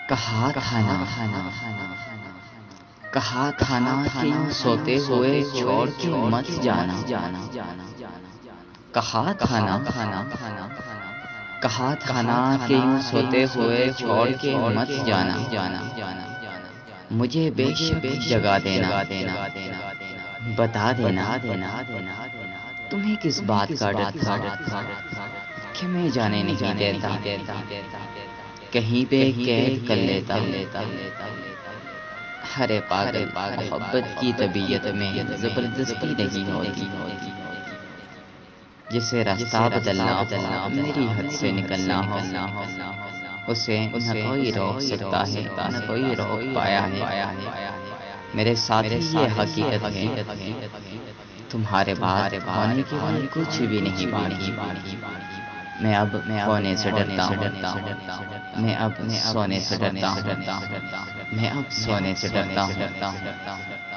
کہا تھا نا کہا تھا نا کہ یوں سوتے ہوئے چھوڑ کے مت جانا، کہا تھا نا کہا تھا نا کہ یوں سوتے ہوئے چھوڑ کے مت جانا، مجھے بے شک جگا دینا، بتا دینا تمہیں کس بات کا ڈر تھا کہ میں جانے نہیں دیتا، کہیں پہ قید کر لیتا۔ ارے پاگل، محبت کی طبیعت میں زبردستی نہیں ہوتی، جسے راستہ بدلنا ہو، میری حد سے نکلنا ہو، اسے نہ کوئی روک سکتا ہے نہ کوئی روک پایا ہے۔ میرے ساتھ یہ حقیقت ہے، تمہارے بعد ہونے کے لیے کچھ بھی نہیں باقی۔ میں اب ہونے سے ڈرتا ہوں، میں اب سونے سے ڈرتا ہوں، میں اب سونے سے ڈرتا ہوں۔